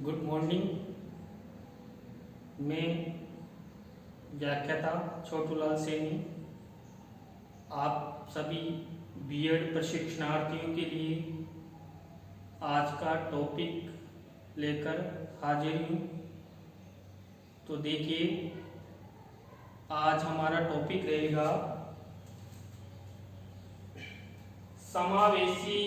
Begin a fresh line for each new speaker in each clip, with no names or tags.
Good morning. मैं व्याख्याता छोटूलाल सैनी आप सभी बीएड प्रशिक्षणार्थियों के लिए आज का टॉपिक लेकर हाजिर हूँ। तो देखिए, आज हमारा टॉपिक रहेगा समावेशी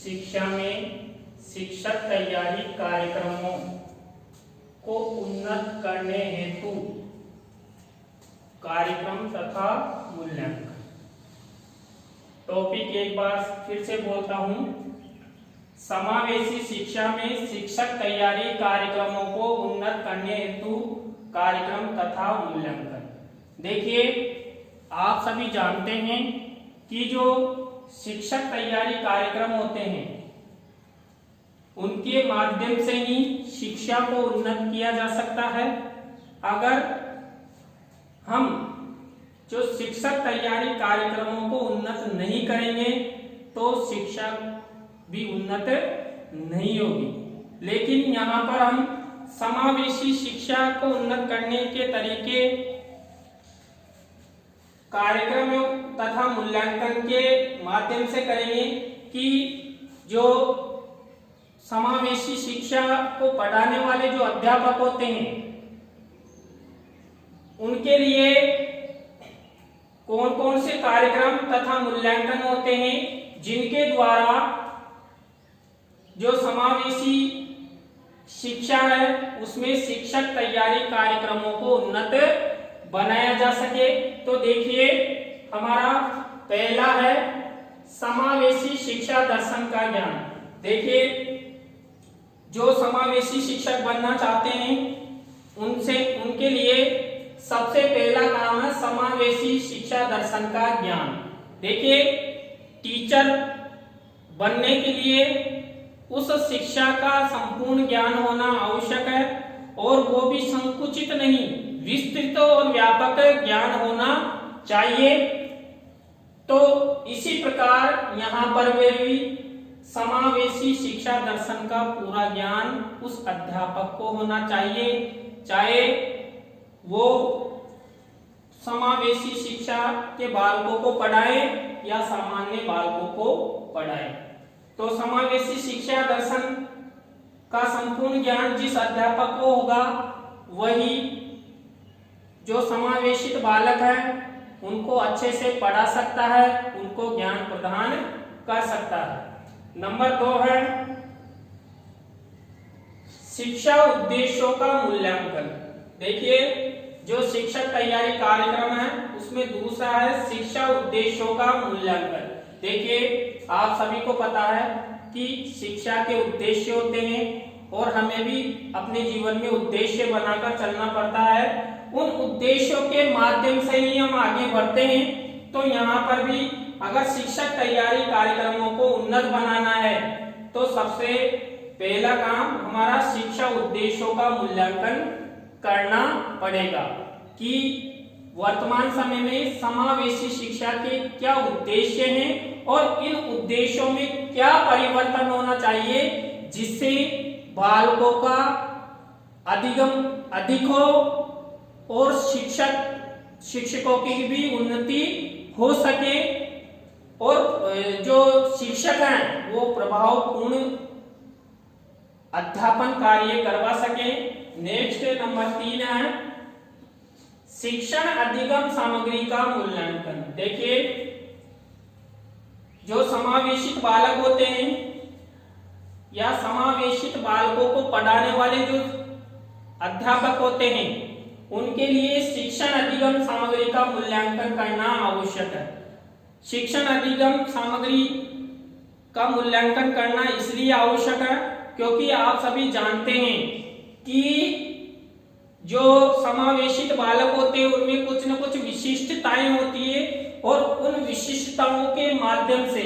शिक्षा में शिक्षक तैयारी कार्यक्रमों को उन्नत करने हेतु कार्यक्रम तथा मूल्यांकन। टॉपिक एक बार फिर से बोलता हूं, समावेशी शिक्षा में शिक्षक तैयारी कार्यक्रमों को उन्नत करने हेतु कार्यक्रम तथा मूल्यांकन। देखिए, आप सभी जानते हैं कि जो शिक्षक तैयारी कार्यक्रम होते हैं उनके माध्यम से ही शिक्षा को उन्नत किया जा सकता है। अगर हम जो शिक्षक तैयारी कार्यक्रमों को उन्नत नहीं करेंगे तो शिक्षा भी उन्नत नहीं होगी। लेकिन यहाँ पर हम समावेशी शिक्षा को उन्नत करने के तरीके कार्यक्रम तथा मूल्यांकन के माध्यम से करेंगे कि जो समावेशी शिक्षा को पढ़ाने वाले जो अध्यापक होते हैं उनके लिए कौन कौन से कार्यक्रम तथा मूल्यांकन होते हैं जिनके द्वारा जो समावेशी शिक्षा है उसमें शिक्षक तैयारी कार्यक्रमों को उन्नत बनाया जा सके। तो देखिए, हमारा पहला है समावेशी शिक्षा दर्शन का ज्ञान। देखिए, जो समावेशी शिक्षक बनना चाहते हैं उनके लिए सबसे पहला काम है समावेशी शिक्षा दर्शन का ज्ञान। देखिए, टीचर बनने के लिए उस शिक्षा का संपूर्ण ज्ञान होना आवश्यक है और वो भी संकुचित नहीं, विस्तृत और व्यापक ज्ञान होना चाहिए। तो इसी प्रकार यहाँ पर भी समावेशी शिक्षा दर्शन का पूरा ज्ञान उस अध्यापक को होना चाहिए, चाहे वो समावेशी शिक्षा के बालकों को पढ़ाए या सामान्य बालकों को पढ़ाए। तो समावेशी शिक्षा दर्शन का संपूर्ण ज्ञान जिस अध्यापक को होगा वही जो समावेशित बालक है उनको अच्छे से पढ़ा सकता है, उनको ज्ञान प्रदान कर सकता है। नंबर 2 है शिक्षा उद्देश्यों का मूल्यांकन। देखिए, जो शिक्षक तैयारी कार्यक्रम है उसमें दूसरा है शिक्षा उद्देश्यों का मूल्यांकन। देखिए, आप सभी को पता है कि शिक्षा के उद्देश्य होते हैं और हमें भी अपने जीवन में उद्देश्य बनाकर चलना पड़ता है। उन उद्देश्यों के माध्यम से ही हम आगे बढ़ते हैं। तो यहाँ पर भी अगर शिक्षक तैयारी कार्यक्रमों को उन्नत बनाना है तो सबसे पहला काम हमारा शिक्षा उद्देश्यों का मूल्यांकन करना पड़ेगा कि वर्तमान समय में समावेशी शिक्षा के क्या उद्देश्य हैं और इन उद्देश्यों में क्या परिवर्तन होना चाहिए जिससे बालकों का अधिक हो और शिक्षकों की भी उन्नति हो सके और जो शिक्षक हैं वो प्रभावपूर्ण अध्यापन कार्य करवा सके। नेक्स्ट नंबर 3 है शिक्षण अधिगम सामग्री का मूल्यांकन। देखिए, जो समावेशित बालक होते हैं या समावेशित बालकों को पढ़ाने वाले जो अध्यापक होते हैं उनके लिए शिक्षण अधिगम सामग्री का मूल्यांकन करना आवश्यक है। शिक्षण अधिगम सामग्री का मूल्यांकन करना इसलिए आवश्यक है क्योंकि आप सभी जानते हैं कि जो समावेशित बालक होते हैं उनमें कुछ न कुछ विशिष्टताएं होती है और उन विशिष्टताओं के माध्यम से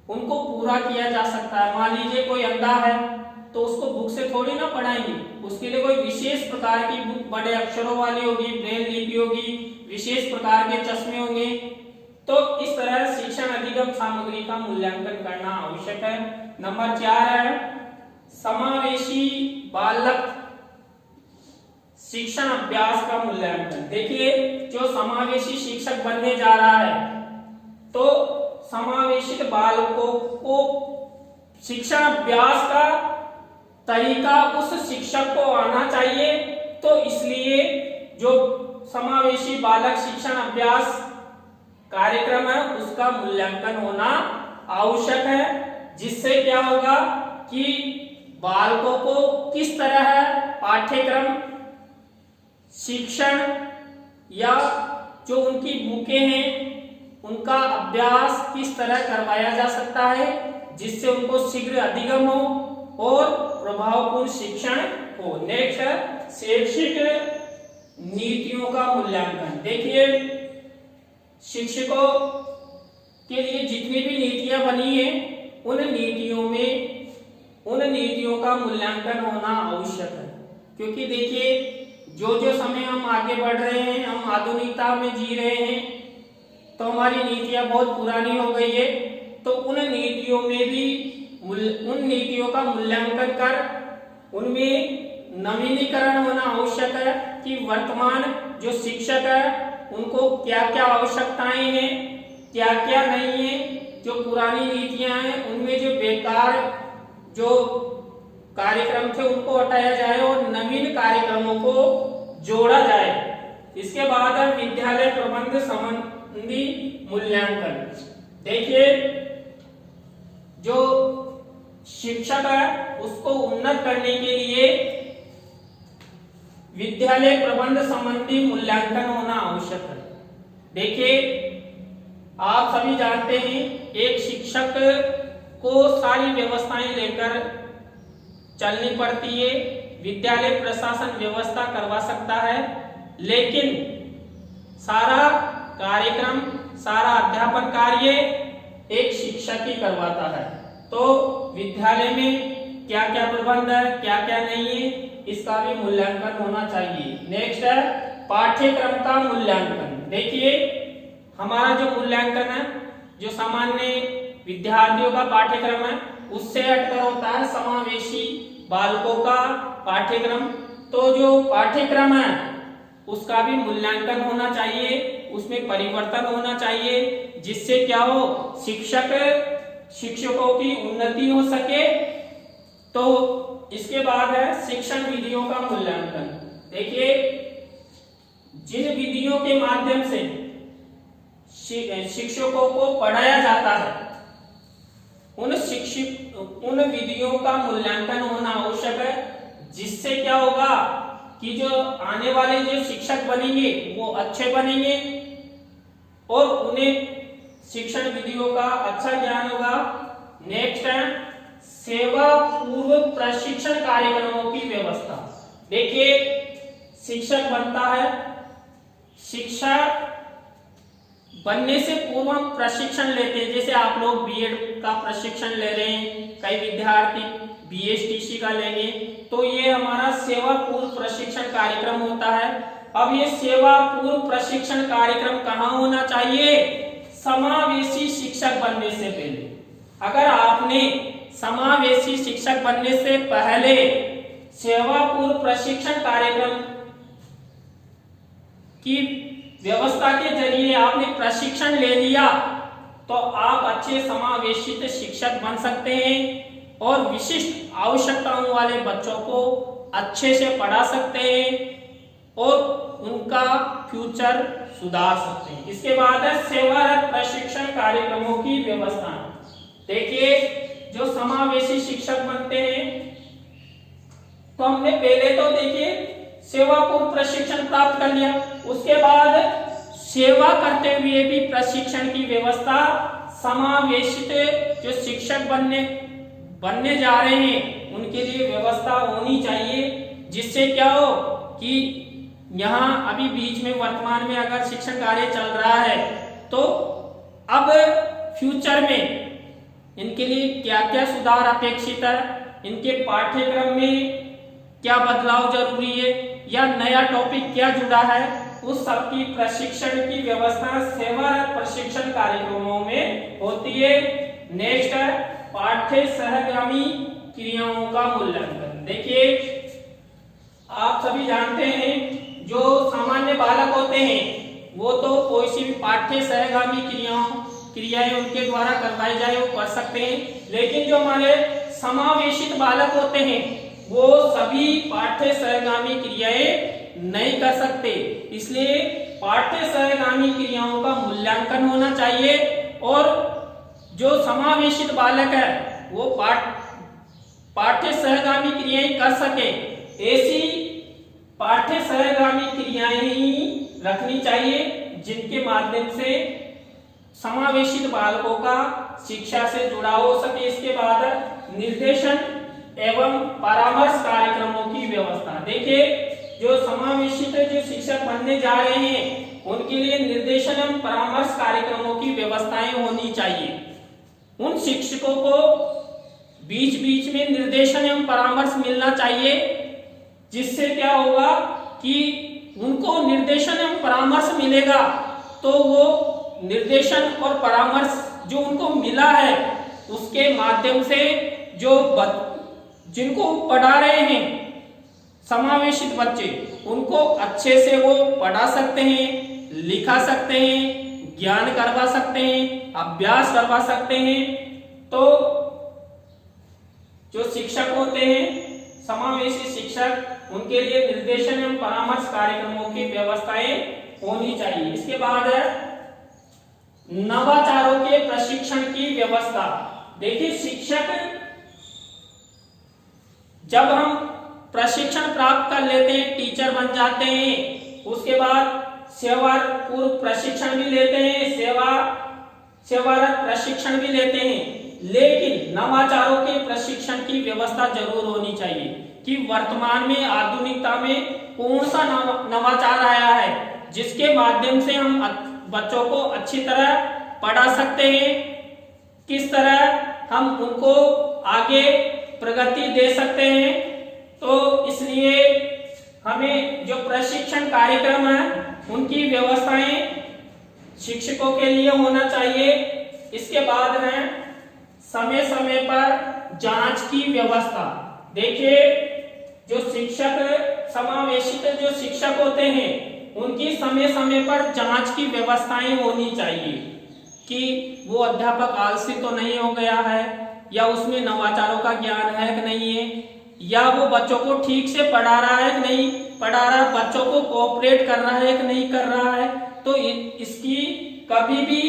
उनको पूरा किया जा सकता है। मान लीजिए कोई अंधा है तो उसको बुक से थोड़ी ना पढ़ाएंगे, उसके लिए कोई विशेष प्रकार की बुक बड़े अक्षरों वाली होगी, ब्रेल लिपि होगी, विशेष प्रकार के चश्मे होंगे। तो इस तरह शिक्षण अधिगम सामग्री का मूल्यांकन करना आवश्यक है। नंबर 4 है समावेशी बालक शिक्षण अभ्यास का मूल्यांकन। देखिए, जो समावेशी शिक्षक बनने जा रहा है तो समावेशित बालकों को शिक्षण अभ्यास का तरीका उस शिक्षक को आना चाहिए। तो इसलिए जो समावेशी बालक शिक्षण अभ्यास कार्यक्रम है उसका मूल्यांकन होना आवश्यक है, जिससे क्या होगा कि बालकों को किस तरह पाठ्यक्रम, शिक्षण या जो उनकी बुकें हैं उनका अभ्यास किस तरह करवाया जा सकता है, जिससे उनको शीघ्र अधिगम हो और प्रभावपूर्ण शिक्षण हो। नेक्स्ट है शैक्षिक नीतियों का मूल्यांकन। देखिए, शिक्षकों के लिए जितनी भी नीतियां बनी है उन नीतियों का मूल्यांकन होना आवश्यक है, क्योंकि देखिए जो जो समय हम आगे बढ़ रहे हैं, हम आधुनिकता में जी रहे हैं, तो हमारी नीतियां बहुत पुरानी हो गई है। तो उन नीतियों का मूल्यांकन कर उनमें नवीनीकरण होना आवश्यक है कि वर्तमान जो शिक्षक है उनको क्या क्या आवश्यकताएं हैं, क्या क्या नहीं है। जो पुरानी नीतियां हैं उनमें जो बेकार जो कार्यक्रम थे उनको हटाया जाए और नवीन कार्यक्रमों को जोड़ा जाए। इसके बाद है विद्यालय प्रबंध संबंधी मूल्यांकन। देखिए, जो शिक्षक है उसको उन्नत करने के लिए विद्यालय प्रबंध संबंधी मूल्यांकन होना आवश्यक है। देखिए, आप सभी जानते हैं एक शिक्षक को सारी व्यवस्थाएं लेकर चलनी पड़ती है। विद्यालय प्रशासन व्यवस्था करवा सकता है, लेकिन सारा कार्यक्रम, सारा अध्यापन कार्य एक शिक्षक ही करवाता है। तो विद्यालय में क्या क्या प्रबंध है, क्या क्या नहीं है, इसका भी मूल्यांकन होना चाहिए। नेक्स्ट है पाठ्यक्रम का मूल्यांकन। देखिए, हमारा जो मूल्यांकन है, जो सामान्य विद्यार्थियों का पाठ्यक्रम है उससे हटकर होता है समावेशी बालकों का पाठ्यक्रम। तो जो पाठ्यक्रम है उसका भी मूल्यांकन होना चाहिए, उसमें परिवर्तन होना चाहिए, जिससे क्या हो, शिक्षकों की उन्नति हो सके। तो इसके बाद है शिक्षण विधियों का मूल्यांकन। देखिए, जिन विधियों के माध्यम से शिक्षकों को पढ़ाया जाता है उन विधियों का मूल्यांकन होना आवश्यक है, जिससे क्या होगा कि जो आने वाले जो शिक्षक बनेंगे वो अच्छे बनेंगे और उन्हें शिक्षण विधियों का अच्छा ज्ञान होगा। नेक्स्ट है सेवा पूर्व प्रशिक्षण कार्यक्रमों की व्यवस्था। देखिए, शिक्षक बनता है, शिक्षा बनने से पूर्व हम प्रशिक्षण लेते हैं। जैसे आप लोग बीएड का प्रशिक्षण ले रहे हैं, कई विद्यार्थी बीएसटीसी का लेंगे, तो ये हमारा सेवा पूर्व प्रशिक्षण कार्यक्रम होता है। अब ये सेवा पूर्व प्रशिक्षण कार्यक्रम कहाँ होना चाहिए? समावेशी शिक्षक बनने से पहले। अगर आपने समावेशी शिक्षक बनने से पहले सेवा पूर्व प्रशिक्षण कार्यक्रम की व्यवस्था के जरिए आपने प्रशिक्षण ले लिया, तो आप अच्छे समावेशित शिक्षक बन सकते हैं और विशिष्ट आवश्यकताओं वाले बच्चों को अच्छे से पढ़ा सकते हैं और उनका फ्यूचर सुधार सकते हैं। इसके बाद है सेवारत प्रशिक्षण कार्यक्रमों की व्यवस्था। देखिए, जो समावेशी शिक्षक बनते हैं तो हमने पहले तो देखिए सेवा पूर्व प्रशिक्षण प्राप्त कर लिया, उसके बाद सेवा करते हुए भी प्रशिक्षण की व्यवस्था समावेशित जो शिक्षक बनने जा रहे हैं उनके लिए व्यवस्था होनी चाहिए, जिससे क्या हो कि यहाँ अभी बीच में वर्तमान में अगर शिक्षण कार्य चल रहा है तो अब फ्यूचर में इनके लिए क्या क्या सुधार अपेक्षित है, इनके पाठ्यक्रम में क्या बदलाव जरूरी है या नया टॉपिक क्या जुड़ा है, उस सब की प्रशिक्षण की व्यवस्था सेवारत प्रशिक्षण कार्यक्रमों में होती है। नेक्स्ट है पाठ्य सहगामी क्रियाओं का मूल्यांकन। देखिए आप सभी जानते हैं जो सामान्य बालक होते हैं वो तो कोई सी भी पाठ्य सहगामी क्रियाएं उनके द्वारा करवाई जाए वो कर सकते हैं, लेकिन जो हमारे समावेशित बालक होते हैं वो सभी पाठ्य सहगामी क्रियाएं नहीं कर सकते। इसलिए पाठ्य सहगामी क्रियाओं का मूल्यांकन होना चाहिए और जो समावेशित बालक है वो पाठ्य सहगामी क्रियाएं कर सके ऐसी पाठ्य सहगामी क्रियाएं ही रखनी चाहिए जिनके माध्यम से समावेशित बालकों का शिक्षा से जुड़ाव हो सके। इसके बाद निर्देशन एवं परामर्श कार्यक्रमों की व्यवस्था। देखिए जो समावेशित जो शिक्षक बनने जा रहे हैं उनके लिए निर्देशन एवं परामर्श कार्यक्रमों की व्यवस्थाएं होनी चाहिए। उन शिक्षकों को बीच बीच में निर्देशन एवं परामर्श मिलना चाहिए, जिससे क्या होगा कि उनको निर्देशन एवं परामर्श मिलेगा तो वो निर्देशन और परामर्श जो उनको मिला है उसके माध्यम से जो जिनको पढ़ा रहे हैं समावेशित बच्चे उनको अच्छे से वो पढ़ा सकते हैं, लिखा सकते हैं, ज्ञान करवा सकते हैं, अभ्यास करवा सकते हैं। तो जो शिक्षक होते हैं समावेशी शिक्षक उनके लिए निर्देशन एवं परामर्श कार्यक्रमों की व्यवस्थाएं होनी चाहिए। इसके बाद है नवाचारों के प्रशिक्षण की व्यवस्था। देखिए शिक्षक जब हम प्रशिक्षण प्राप्त कर लेते हैं, टीचर बन जाते हैं, उसके बाद सेवा पूर्व प्रशिक्षण भी लेते हैं, सेवारत प्रशिक्षण भी लेते हैं, लेकिन नवाचारों के प्रशिक्षण की व्यवस्था जरूर होनी चाहिए कि वर्तमान में आधुनिकता में कौन सा नवाचार आया है जिसके माध्यम से हम बच्चों को अच्छी तरह पढ़ा सकते हैं, किस तरह हम उनको आगे प्रगति दे सकते हैं। तो इसलिए हमें जो प्रशिक्षण कार्यक्रम है उनकी व्यवस्थाएं शिक्षकों के लिए होना चाहिए। इसके बाद है समय समय पर जांच की व्यवस्था। देखिए जो शिक्षक समावेशित जो शिक्षक होते हैं उनकी समय समय पर जांच की व्यवस्थाएं होनी चाहिए कि वो अध्यापक आलसी तो नहीं हो गया है, या उसमें नवाचारों का ज्ञान है कि नहीं है, या वो बच्चों को ठीक से पढ़ा रहा है कि नहीं पढ़ा रहा है, बच्चों को कोऑपरेट कर रहा है कि नहीं कर रहा है। तो इसकी कभी भी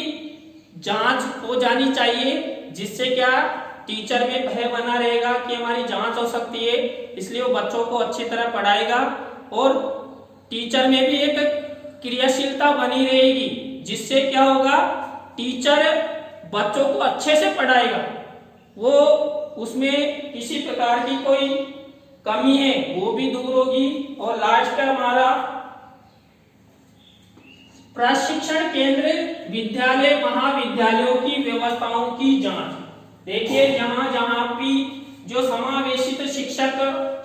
जांच हो जानी चाहिए, जिससे क्या टीचर में भय बना रहेगा कि हमारी जांच हो सकती है, इसलिए वो बच्चों को अच्छी तरह पढ़ाएगा और टीचर में भी एक क्रियाशीलता बनी रहेगी, जिससे क्या होगा टीचर बच्चों को अच्छे से पढ़ाएगा, वो उसमें किसी प्रकार की कोई कमी है वो भी दूर होगी। और लास्ट है हमारा प्रशिक्षण केंद्र विद्यालय महाविद्यालयों की व्यवस्थाओं की जांच। देखिए जहां जहां भी जो समावेशित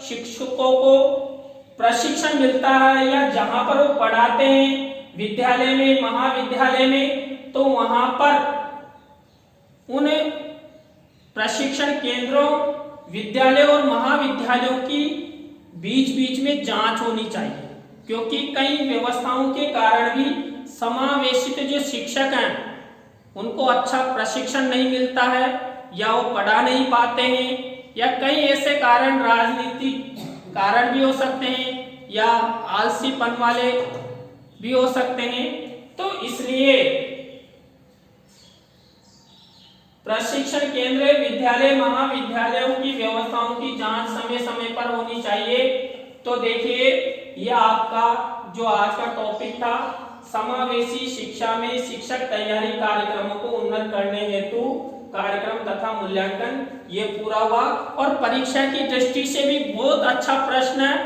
शिक्षकों को प्रशिक्षण मिलता है या जहां पर वो पढ़ाते हैं विद्यालय में महाविद्यालय में, तो वहां पर उन प्रशिक्षण केंद्रों विद्यालय और महाविद्यालयों की बीच बीच में जांच होनी चाहिए, क्योंकि कई व्यवस्थाओं के कारण भी समावेशित जो शिक्षक हैं उनको अच्छा प्रशिक्षण नहीं मिलता है, या वो पढ़ा नहीं पाते हैं, या कई ऐसे कारण राजनीतिक कारण भी हो सकते हैं, या आलसीपन वाले भी हो सकते हैं। तो इसलिए प्रशिक्षण केंद्र विद्यालय महाविद्यालयों की व्यवस्थाओं की जांच समय समय पर होनी चाहिए। तो देखिए ये आपका जो आज का टॉपिक था समावेशी शिक्षा में शिक्षक तैयारी कार्यक्रमों को उन्नत करने हेतु कार्यक्रम तथा मूल्यांकन, ये पूरा हुआ। और परीक्षा की दृष्टि से भी बहुत अच्छा प्रश्न है,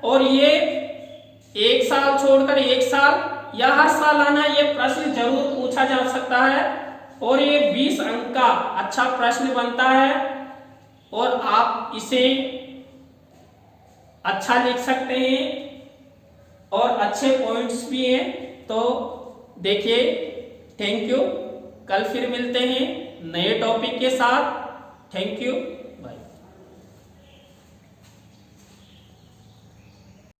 और ये एक साल छोड़कर एक साल या हर साल आना ये प्रश्न जरूर पूछा जा सकता है, और ये 20 अंक का अच्छा प्रश्न बनता है, और आप इसे अच्छा लिख सकते हैं और अच्छे पॉइंट्स भी हैं। तो देखिए थैंक यू, कल फिर मिलते हैं नए टॉपिक के साथ। Thank you, bye.